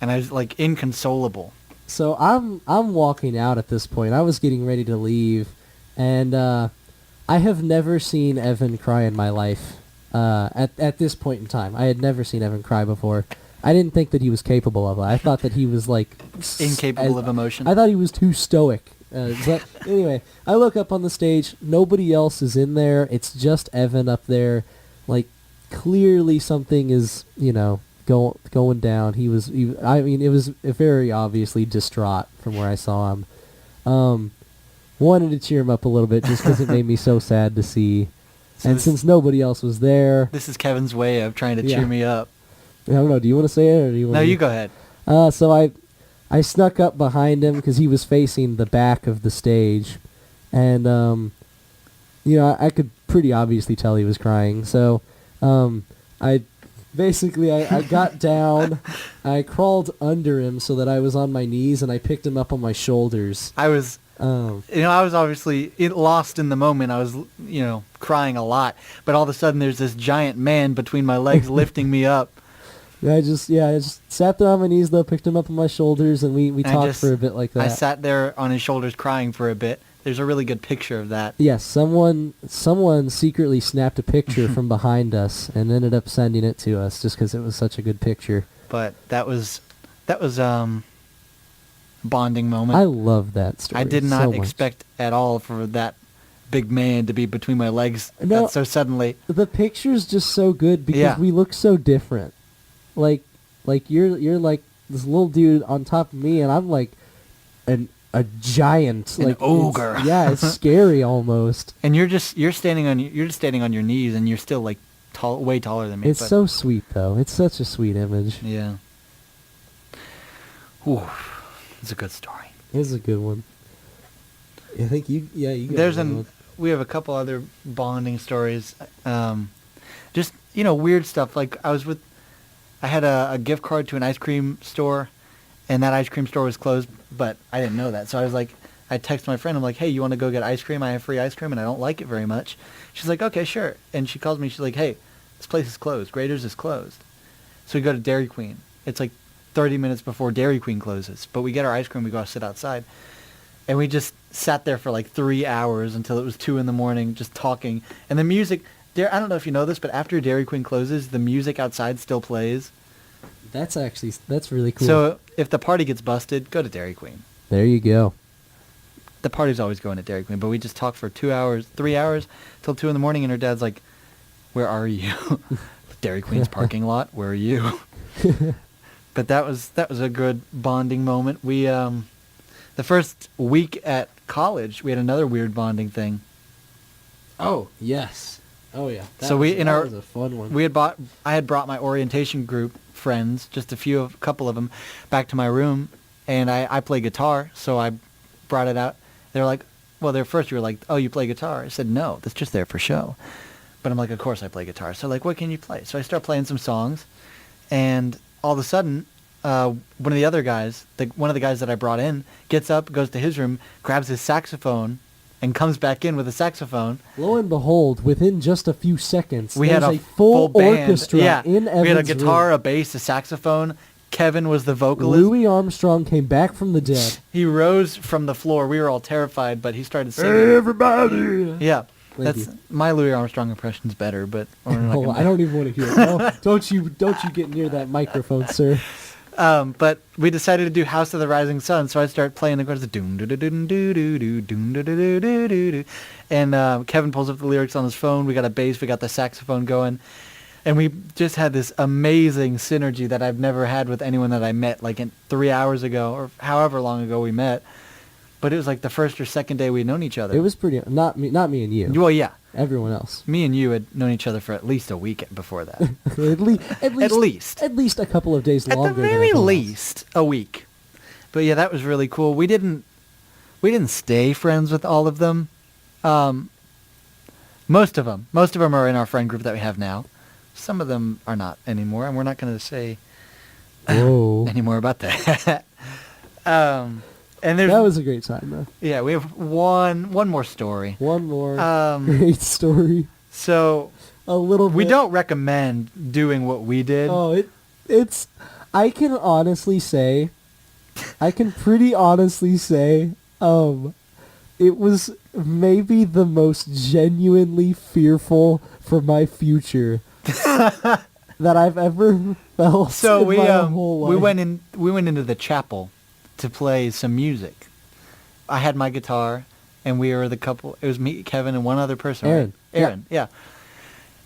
and I was like inconsolable. So I'm walking out at this point. I was getting ready to leave, and I have never seen Evan cry in my life. At this point in time, I had never seen Evan cry before. I didn't think that he was capable of it. I thought that he was like Incapable of emotion. I thought he was too stoic. But anyway, I look up on the stage. Nobody else is in there. It's just Evan up there. Like clearly something is going down. It was very obviously distraught from where I saw him. Wanted to cheer him up a little bit just because it made me so sad to see. So And this- since nobody else was there, This is Kevin's way of trying to Yeah. cheer me up. I don't know. Do you want to say it or do you want? No, you go ahead. So I snuck up behind him because he was facing the back of the stage, and I could pretty obviously tell he was crying. So I got down, I crawled under him so that I was on my knees, and I picked him up on my shoulders. I was obviously lost in the moment. I was, crying a lot. But all of a sudden, there's this giant man between my legs lifting me up. I just sat there on my knees though, picked him up on my shoulders, and we And I talked just- for a bit like that. I sat there on his shoulders crying for a bit. There's a really good picture of that. Yes, someone secretly snapped a picture from behind us and ended up sending it to us just because it was such a good picture. But that was bonding moment. I love that story. I did not so much. expect at all for that big man to be between my legs No. so suddenly. The picture's just so good because Yeah. we look so different. Like you're like this little dude on top of me, and I'm like a giant, An like ogre. It's scary almost. And you're just standing on your knees, and you're still like tall, way taller than me. It's but- so sweet though. It's such a sweet image. Yeah. Ooh, it's a good story. It's a good one. I think you got There's another one. we have a couple other bonding stories. Just weird stuff. Like I had a gift card to an ice cream store, and that ice cream store was closed, but I didn't know that. So I was like, I texted my friend. I'm like, hey, you want to go get ice cream? I have free ice cream, and I don't like it very much. She's like, okay, sure. And she calls me. She's like, hey, this place is closed. Grader's is closed. So we go to Dairy Queen. It's like 30 minutes before Dairy Queen closes. But we get our ice cream. We go sit outside. And we just sat there for like 3 hours until it was 2 in the morning just talking. And the music, I don't know if you know this, but after Dairy Queen closes, the music outside still plays. That's really cool. So if the party gets busted, go to Dairy Queen. there you go. The party's always going to Dairy Queen, but we just talked for 2 hours, 3 hours, till 2 in the morning, and her dad's like, where are you? Dairy Queen's parking lot, where are you? But that was a good bonding moment. We, the first week at college, we had another weird bonding thing. Oh yes. Oh yeah. So that was a fun one. I had brought my orientation group friends, just a couple of them, back to my room, and I play guitar, so I brought it out. They're like, well, first you were like, oh, you play guitar? I said, no, that's just there for show. But I'm like, of course I play guitar. So like, what can you play? So I start playing some songs, and all of a sudden, one of the guys that I brought in, gets up, goes to his room, grabs his saxophone, and comes back in with a saxophone. Lo and behold, within just a few seconds, We had there's a full band. orchestra Yeah, in Evan's we had a guitar, room. a bass, a saxophone. Kevin was the vocalist. Louis Armstrong came back from the dead. He rose from the floor. We were all terrified, but he started singing. Everybody! Yeah, Thank that's you. my Louis Armstrong impression's better, but we're not Oh, gonna- I don't even want to hear it. No, don't you get near that microphone, sir. But we decided to do House of the Rising Sun, so I started playing the chorus, doom doo doo doo doo doo doo doom doo doo doo doo doo doo, and Kevin pulls up the lyrics on his phone. We got a bass, we got the saxophone going, and we just had this amazing synergy that I've never had with anyone that I met, like 3 hours ago or however long ago we met. But it was like the first or second day we'd known each other. It was pretty. Not me and you. Well, yeah. Everyone else. Me and you had known each other for at least a week before that. At least a couple of days At longer. the than very everyone else. least, a week. But yeah, that was really cool. We didn't stay friends with all of them. Most of them are in our friend group that we have now. Some of them are not anymore, and we're not going to say Whoa. any more about that. And there's That was a great time, though. yeah, we have one more story. One more Um, great story. So A little bit. we don't recommend doing what we did. Oh, it's. I can pretty honestly say, it was maybe the most genuinely fearful for my future that I've ever felt. So in we my whole life. we went into the chapel to play some music. I had my guitar, and we were the couple. It was me, Kevin, and one other person. Aaron. Right? Aaron, yeah.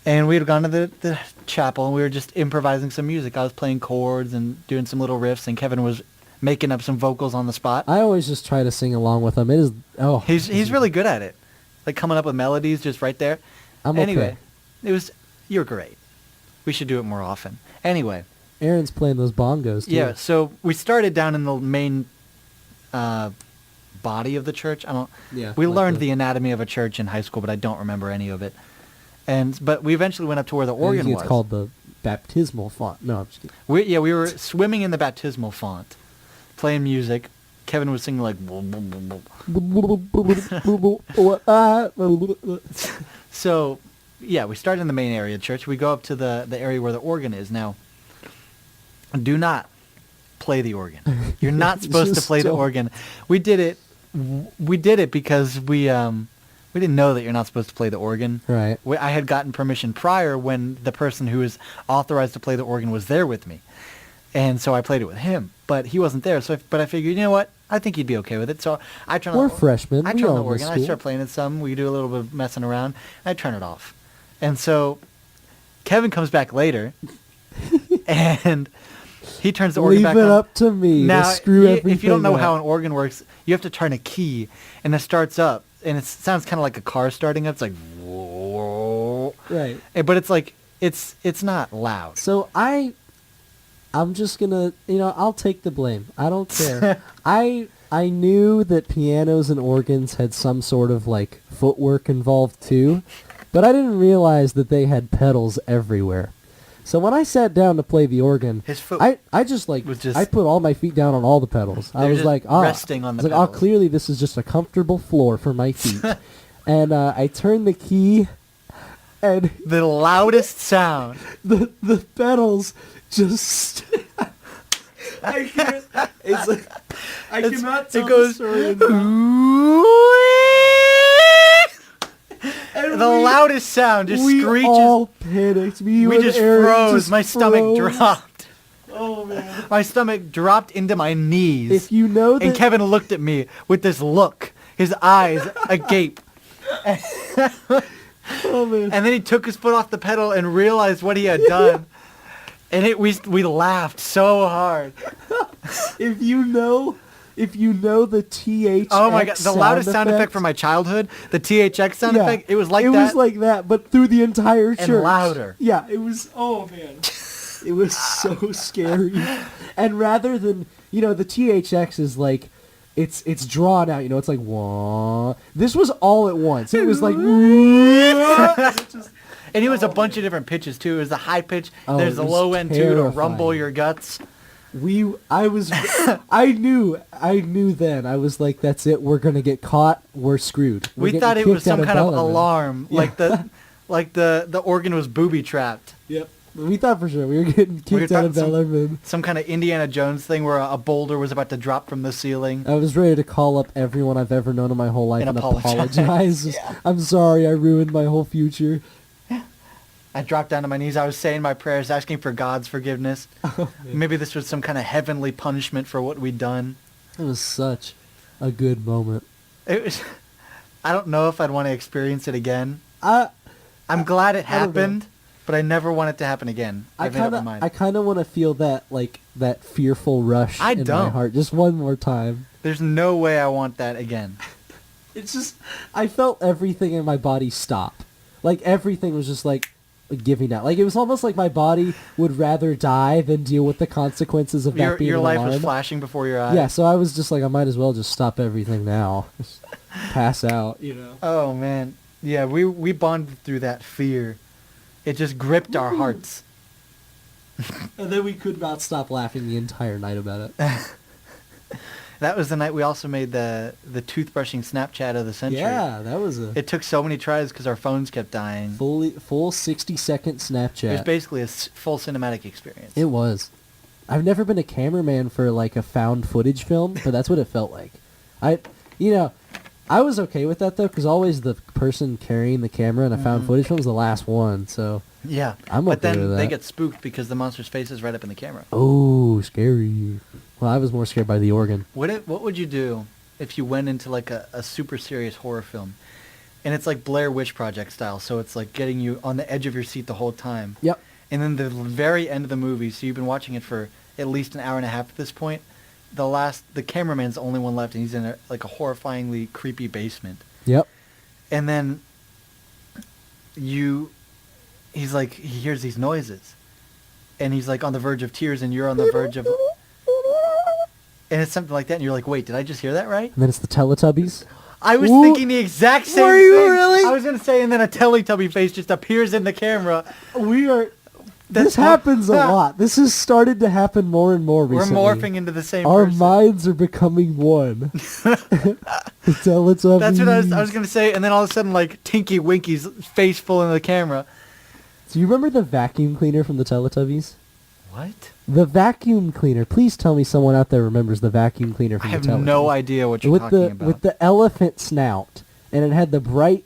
And we had gone to the chapel, and we were just improvising some music. I was playing chords and doing some little riffs, and Kevin was making up some vocals on the spot. I always just try to sing along with him. It is. Oh, He's really good at it, like coming up with melodies just right there. I'm Anyway, okay. you're great. We should do it more often. Anyway. Aaron's playing those bongos too. Yeah, so we started down in the main body of the church. Yeah, We like learned the- the anatomy of a church in high school, but I don't remember any of it. But we eventually went up to where the I think organ it's was. called the baptismal font. No, I'm just kidding. We were swimming in the baptismal font, playing music. Kevin was singing like. So, yeah, we started in the main area of the church. We go up to the area where the organ is. Now, do not play the organ. You're not supposed to Just play the don't. organ. We did it because we didn't know that you're not supposed to play the organ. Right. I had gotten permission prior when the person who was authorized to play the organ was there with me. And so I played it with him, but he wasn't there. But I figured, you know what? I think he'd be okay with it. So I turn We're on freshmen. I We turn on all the miss organ. I school. start playing it some. We do a little bit of messing around. I turn it off. And so Kevin comes back later, and he turns the organ Leave back it on. up to me Now, to screw everything if you don't know up. how an organ works, you have to turn a key, and it starts up, and it sounds kind of like a car starting up. It's like, whoa. Right. But it's like it's not loud. So I'm just gonna, I'll take the blame. I don't care. I I knew that pianos and organs had some sort of like footwork involved too, but I didn't realize that they had pedals everywhere. So when I sat down to play the organ, His foot I just like was just- I put all my feet down on all the pedals. I They're was just like, oh, resting on the I was like, oh, pedals. clearly this is just a comfortable floor for my feet. And I turned the key, and the loudest sound. the pedals just. I can't. It's like I It's- cannot it tell goes, the story. And The loudest sound just we screeches. all panicked. Me We and just Aaron froze. just My stomach froze. dropped. Oh man! My stomach dropped into my knees. If you know that, And Kevin looked at me with this look, his eyes agape. oh man, And then he took his foot off the pedal and realized what he had done. And we laughed so hard. if you know the THX. Oh my god, the loudest sound effect from my childhood, the THX sound Yeah, effect, it was like it that. was like that, but through the entire church. And louder. Yeah, it was. Oh man, it was so scary. And rather than the THX is like, it's drawn out. It's like wah. This was all at once. It was like. And it was a bunch of different pitches too. It was the high pitch, Oh, there's it the was low end too to rumble terrifying. your guts. I knew then. I was like, that's it. We're gonna get caught. We're screwed. We're We getting thought it was kicked out some kind of Bellarmine. alarm, Yeah. like the organ was booby trapped. Yep. We thought for sure we were getting We kicked out thought of some- Bellarmine. Some kind of Indiana Jones thing where a boulder was about to drop from the ceiling. I was ready to call up everyone I've ever known in my whole life And and apologize. apologize. I'm sorry, I ruined my whole future. I dropped down to my knees. I was saying my prayers, asking for God's forgiveness. Maybe this was some kind of heavenly punishment for what we'd done. It was such a good moment. It was. I don't know if I'd want to experience it again. I I'm glad it I don't know. happened, but I never want it to happen again. I've made up my mind. I kind of want to feel that that fearful rush I in my don't. heart just one more time. There's no way I want that again. It's just I felt everything in my body stop. Like everything was just like giving out. Like it was almost like my body would rather die than deal with the consequences of that being Your an life alarm. was flashing before your eyes. Yeah, so I was just like, I might as well just stop everything now. Just pass out, Oh man. Yeah, we bonded through that fear. It just gripped our hearts. And then we could not stop laughing the entire night about it. That was the night we also made the toothbrushing Snapchat of the century. Yeah, that was a It took so many tries because our phones kept dying. full 60-second Snapchat. It was basically a full cinematic experience. It was. I've never been a cameraman for like a found footage film, but that's what it felt like. I was okay with that though, because always the person carrying the camera in a found footage film was the last one. So, Yeah. I'm but okay then with they that. get spooked because the monster's face is right up in the camera. oh, scary. Well, I was more scared by the organ. What would you do if you went into like a super serious horror film? And it's like Blair Witch Project style, so it's like getting you on the edge of your seat the whole time. Yep. And then the very end of the movie, so you've been watching it for at least an hour and a half at this point. The cameraman's the only one left, and he's in a horrifyingly creepy basement. Yep. And then he's like, he hears these noises, and he's like on the verge of tears, and you're on the verge of, and it's something like that, and you're like, wait, did I just hear that right? And then it's the Teletubbies. I was Ooh. thinking the exact same Were you thing. really? I was gonna say, and then a Teletubby face just appears in the camera. This That's how- happens a lot. This has started to happen more and more We're recently. morphing into the same Our person. minds are becoming one. The Teletubbies. That's what I was gonna say, and then all of a sudden, like Tinky Winky's face full in the camera. Do you remember the vacuum cleaner from the Teletubbies? What? The vacuum cleaner. Please tell me someone out there remembers the vacuum cleaner I from have the Teletubbies. no idea what you're with talking the about. with the elephant snout, and it had the bright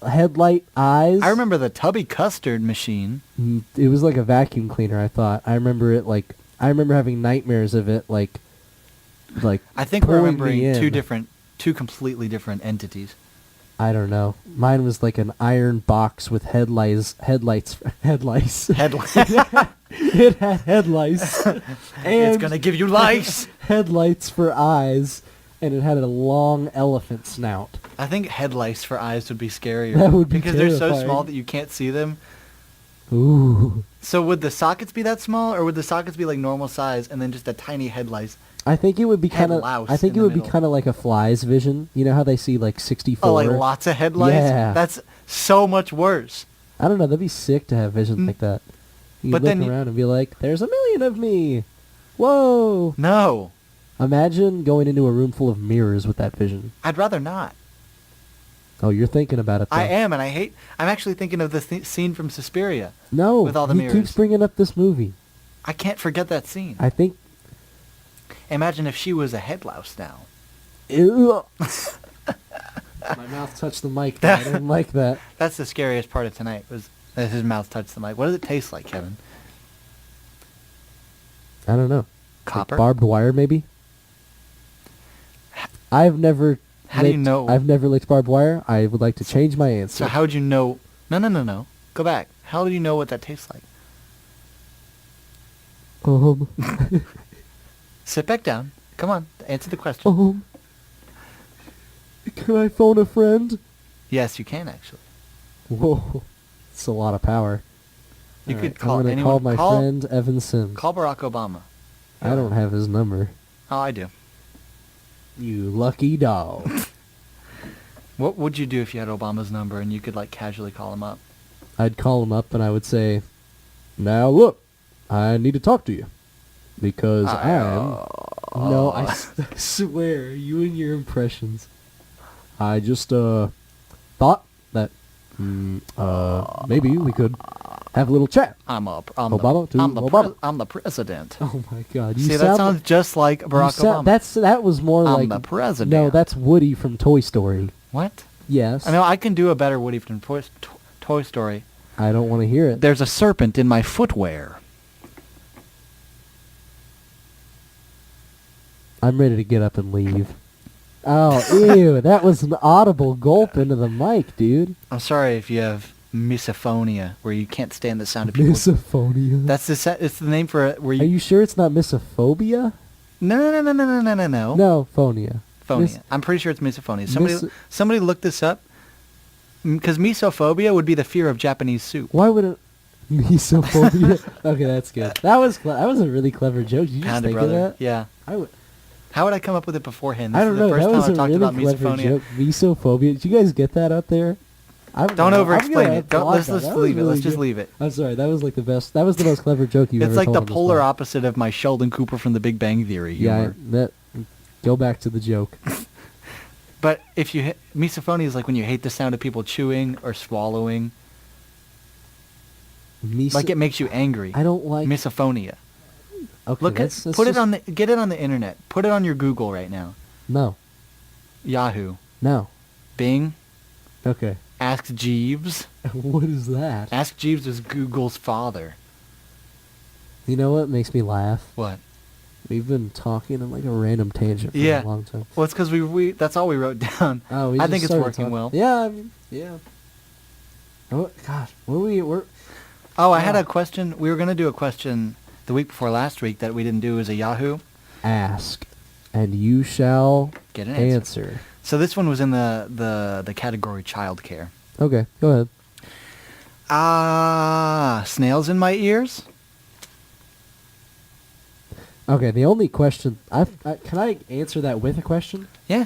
headlight eyes. I remember the Tubby Custard machine. It was like a vacuum cleaner. I thought. I remember it like. I remember having nightmares of it like. I think we're pulling me remembering in. two completely different entities. I don't know. Mine was like an iron box with headlights. Headlights. Headlight. It had headlights. It's and gonna give you lice. headlights for eyes, and it had a long elephant snout. I think headlights for eyes would be scarier. That would be because they're so terrifying. small that you can't see them. Ooh. So would the sockets be that small, or would the sockets be like normal size and then just a tiny headlight? I think it would be Head kind of. louse I think in it the would be middle. kind of like a fly's vision. You know how they see like 64. Oh, like lots of headlights? Yeah. That's so much worse. I don't know. That'd be sick to have vision like that. You But look then around and be like, "There's a million of me." Whoa! No. Imagine going into a room full of mirrors with that vision. I'd rather not. Oh, you're thinking about it. Though. I am, and I'm actually thinking of the scene from Suspiria. No, with all the he mirrors. keeps bringing up this movie. I can't forget that scene. I think. Imagine if she was a head louse now. Ew. My mouth touched the mic. I didn't like that. That's the scariest part of tonight, was that his mouth touched the mic. What does it taste like, Kevin? I don't know. Copper? Like barbed wire, maybe. I've never. How do you licked- know? I've never licked barbed wire. I would like to change my answer. So how would you know? No. Go back. How do you know what that tastes like? Sit back down. Come on. Answer the question. Can I phone a friend? Yes, you can actually. Whoa, it's a lot of power. You All could right, call I'm gonna anyone. call my friend Evan Sims. Call Barack Obama. I don't have his number. Oh, I do. You lucky dog. What would you do if you had Obama's number and you could like casually call him up? I'd call him up and I would say, "Now look, I need to talk to you because I'm." No, I swear, you and your impressions. I just thought that maybe we could have a little chat. I'm Obama to Obama. I'm the president. Oh my God! You See, that sound sounds just like you Barack sound- Obama. That was more I'm like the president. No, that's Woody from Toy Story. What? Yes. I know I can do a better Woody from Toy Story. I don't want to hear it. There's a serpent in my footwear. I'm ready to get up and leave. Oh, ew! That was an audible gulp into the mic, dude. I'm sorry if you have misophonia, where you can't stand the sound of people. Misophonia. It's the name for it. Where Are you sure it's not misophobia? No. No, phonia. Phonia. Mis- I'm pretty sure it's misophonia. Mis- Somebody look this up. Because misophobia would be the fear of Japanese soup. Why would it? Misophobia. Okay, that's good. That was a really clever joke. Did you just Kinda, think brother. of that? Yeah. I would. How would I come up with it beforehand? This I don't is know. the first That time was I've a talked really about clever misophonia. joke. Misophobia. Did you guys get that out there? Don't over-explain it. Let's leave it. Let's just leave it. I'm sorry. That was like the best. That was the most clever joke you've It's ever like told the on this polar pod. opposite of my Sheldon Cooper from The Big Bang Theory Yeah. humor. Go back to the joke. But if you misophonia is like when you hate the sound of people chewing or swallowing. Like it makes you angry. I don't like. Misophonia. Okay, Look at that's put it just- on the get it on the internet. Put it on your Google right now. No. Yahoo, No. Bing, Okay. Ask Jeeves. What is that? Ask Jeeves is Google's father. You know what makes me laugh? What? We've been talking on like a random tangent for Yeah. a long time. Well, it's because we that's all we wrote down. Oh, we I just think it's started working talking- well. Yeah, I mean, yeah. Oh gosh, we're Oh, I had Yeah. a question. We were gonna do a question the week before last week that we didn't do as a Yahoo. ask, and you shall Get an answer. So this one was in the category childcare. Okay, go ahead. Snails in my ears? Okay, the only question can I answer that with a question? Yeah.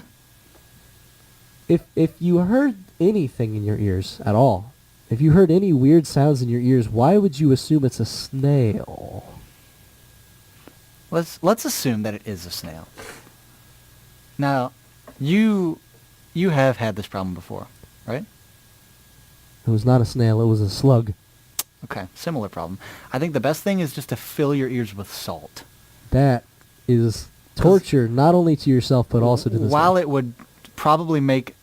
If you heard anything in your ears at all, if you heard any weird sounds in your ears, why would you assume it's a snail? Let's assume that it is a snail. Now, you have had this problem before, right? It was not a snail, it was a slug. Okay, similar problem. I think the best thing is just to fill your ears with salt. That is torture, not only to yourself, but also to the While snail. it would probably make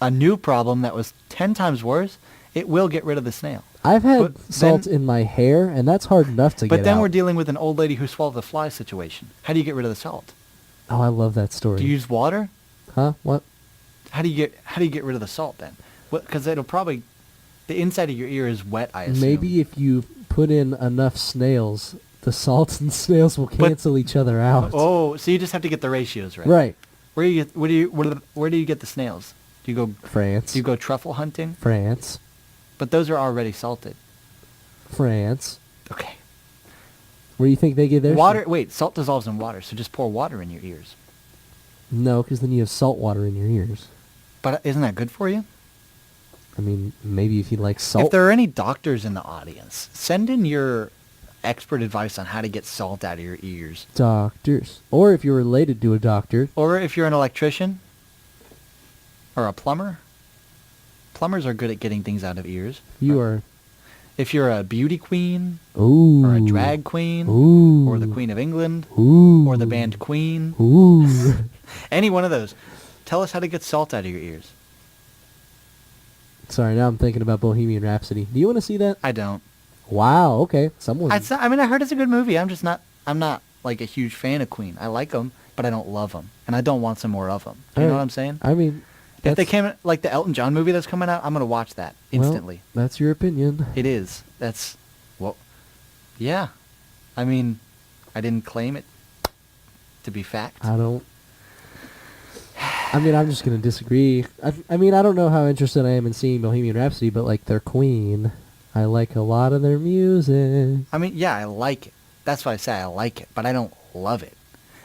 a new problem that was 10 times worse, it will get rid of the snail. I've had but salt then- in my hair, and that's hard enough to But get then out. we're dealing with an old lady who swallowed a fly situation. How do you get rid of the salt? Oh, I love that story. Do you use water? Huh? What? How do you get rid of the salt then? Because it'll probably the inside of your ear is wet. I assume. Maybe if you put in enough snails, the salt and snails will But- cancel each other out. Oh, so you just have to get the ratios right. Right. Where do you get the snails? Do you go France. truffle hunting? France. But those are already salted. France. Okay. Where do you think they get their Water. shit? Wait, salt dissolves in water, so just pour water in your ears. No, because then you have salt water in your ears. But isn't that good for you? I mean, maybe if you like salt. If there are any doctors in the audience, send in your expert advice on how to get salt out of your ears. Doctors. Or if you're related to a doctor. Or if you're an electrician or a plumber. Plumbers are good at getting things out of ears. You are... If you're a beauty queen Ooh. or a drag queen Ooh. or the Queen of England Ooh. or the band Queen, Ooh. any one of those, tell us how to get salt out of your ears. Sorry, now I'm thinking about Bohemian Rhapsody. Do you want to see that? I don't. Wow, okay. Someone... I mean, I heard it's a good movie. I'm not like a huge fan of Queen. I like them, but I don't love them. And I don't want some more of them. You know what I'm saying? I mean... If they that's- came, like the Elton John movie that's coming out, I'm going to watch that instantly. Well, that's your opinion. It is. That's, well, yeah. I mean, I didn't claim it to be fact. I don't... I mean, I'm just going to disagree. I mean, I don't know how interested I am in seeing Bohemian Rhapsody, but, like, their Queen, I like a lot of their music. I mean, yeah, I like it. That's why I say I like it, but I don't love it.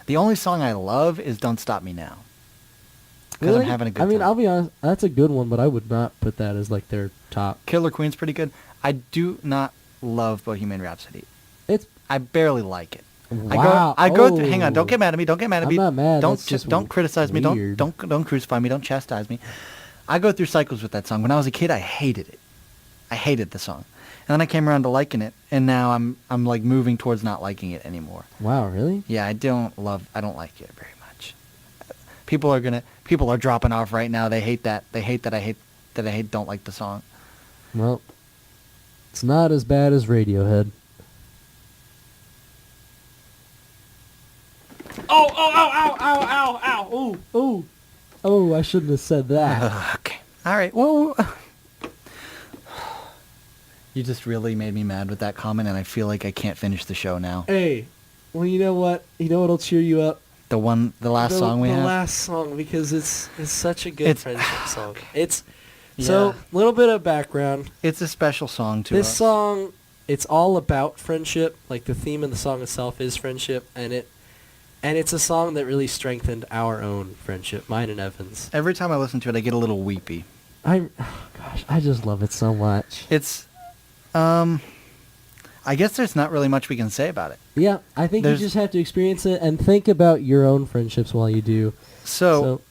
The only song I love is Don't Stop Me Now. Because I'm having a good I mean, time. I'll be honest, that's a good one, but I would not put that as, like, their top. Killer Queen's pretty good. I do not love Bohemian Rhapsody. It's... I barely like it. Wow. I go through. Hang on. Oh. Don't get mad at me. Don't get mad at I'm me. not mad, Don't that's just don't criticize me. weird. Don't crucify me. Don't chastise me. I go through cycles with that song. When I was a kid, I hated it. I hated the song, and then I came around to liking it, and now I'm like moving towards not liking it anymore. Wow, really? Yeah, I don't like it very much. People are dropping off right now. They hate that. They hate that I don't like the song. Well, it's not as bad as Radiohead. Ow. Ooh. Oh, I shouldn't have said that. Okay. All right. Well, you just really made me mad with that comment, and I feel like I can't finish the show now. Hey, well, you know what? You know what'll cheer you up? The last song we the have. last song, because it's such a good It's- friendship song. It's Yeah. so a little bit of background. It's a special song to This us. song, it's all about friendship. Like the theme of the song itself is friendship, and it's a song that really strengthened our own friendship, mine and Evan's. Every time I listen to it, I get a little weepy. I just love it so much. It's, I guess there's not really much we can say about it. Yeah, I think There's- you just have to experience it and think about your own friendships while you do. So,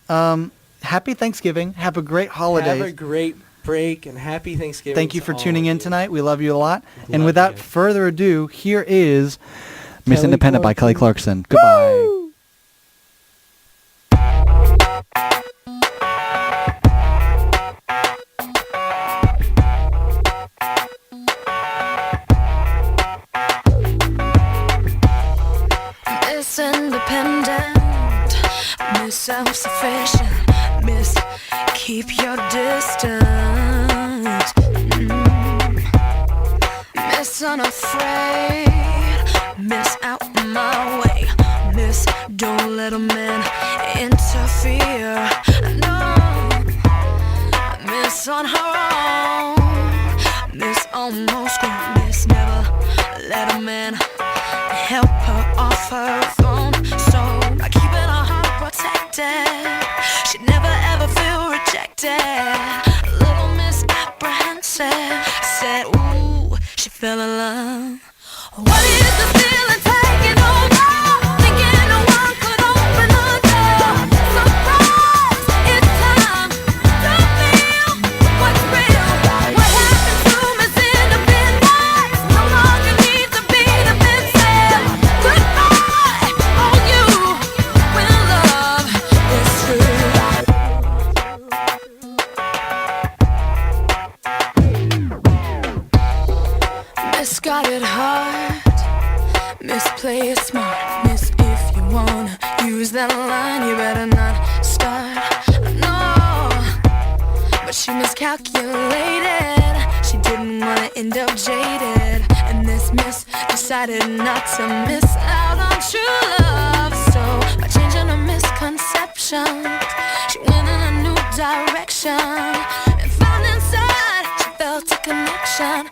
happy Thanksgiving. Have a great holiday. Have a great break and happy Thanksgiving. Thank you to for all tuning of in you. tonight. We love you a lot. Love And without you. further ado, here is Miss Kelly Independent by Kelly Clarkson. Clarkson. Goodbye. Woo! Miss Independent, Miss Self-Sufficient, Miss Keep Your Distance, Miss Unafraid, Miss Out My Way, Miss Don't Let a Man Interfere, no, Miss On Her Own, Miss Almost Grown, Miss Never Let a Man help her off her throne. So by keeping her heart protected, she'd never ever feel rejected. Little Miss Apprehensive said, ooh, she fell in love. What is the feeling taking over? Thinking no one could open the door. Surprise, it's time to feel what's real. What happened to Miss Independence? No longer needs to be defensive. Goodbye, all you when love is true. Miss got it hard. Miss play it smart. Miss if you wanna use that line, you better not start. No, but she miscalculated. She didn't wanna end up jaded, and this miss decided not to miss out on true love. So by changing her misconceptions, she went in a new direction and found inside she felt a connection.